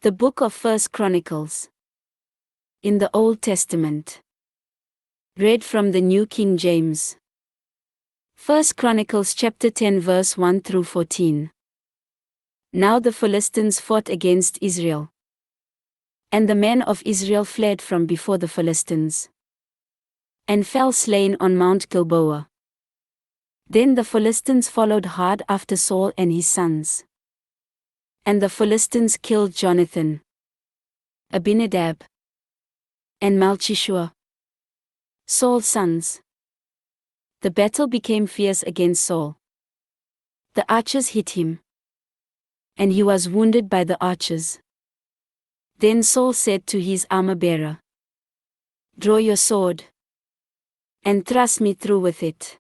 The book of 1 Chronicles. In the Old Testament. Read from the New King James. 1 Chronicles chapter 10 verse 1 through 14. Now the Philistines fought against Israel. And the men of Israel fled from before the Philistines, and fell slain on Mount Gilboa. Then the Philistines followed hard after Saul and his sons. And the Philistines killed Jonathan, Abinadab, and Malchishua, Saul's sons. The battle became fierce against Saul. The archers hit him, and he was wounded by the archers. Then Saul said to his armor-bearer, "Draw your sword, and thrust me through with it,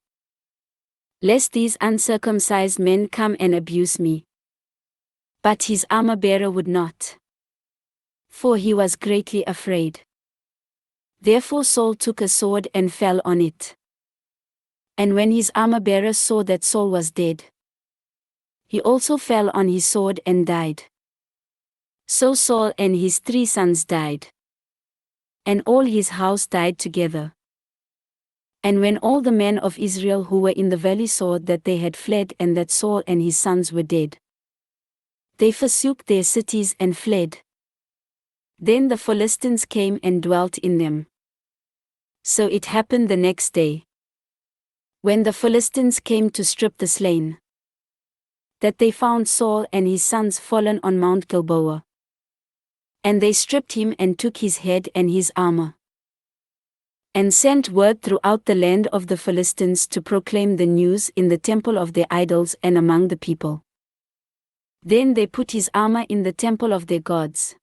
lest these uncircumcised men come and abuse me." But his armor-bearer would not, for he was greatly afraid. Therefore Saul took a sword and fell on it. And when his armor-bearer saw that Saul was dead, he also fell on his sword and died. So Saul and his 3 sons died, and all his house died together. And when all the men of Israel who were in the valley saw that they had fled and that Saul and his sons were dead, they forsook their cities and fled. Then the Philistines came and dwelt in them. So it happened the next day, when the Philistines came to strip the slain, that they found Saul and his sons fallen on Mount Gilboa. And they stripped him and took his head and his armor, and sent word throughout the land of the Philistines to proclaim the news in the temple of their idols and among the people. Then they put his armor in the temple of their gods,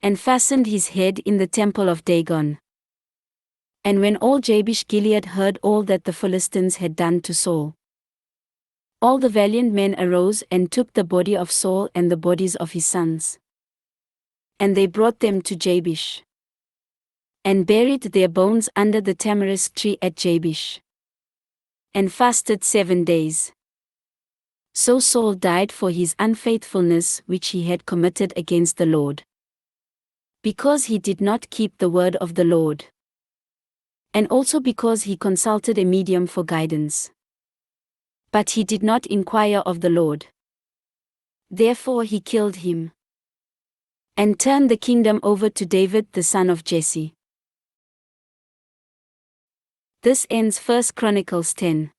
and fastened his head in the temple of Dagon. And when all Jabesh Gilead heard all that the Philistines had done to Saul, all the valiant men arose and took the body of Saul and the bodies of his sons, and they brought them to Jabesh, and buried their bones under the tamarisk tree at Jabesh, and fasted 7 days. So Saul died for his unfaithfulness which he had committed against the Lord, because he did not keep the word of the Lord, and also because he consulted a medium for guidance. But he did not inquire of the Lord. Therefore he killed him, and turned the kingdom over to David the son of Jesse. This ends 1 Chronicles 10.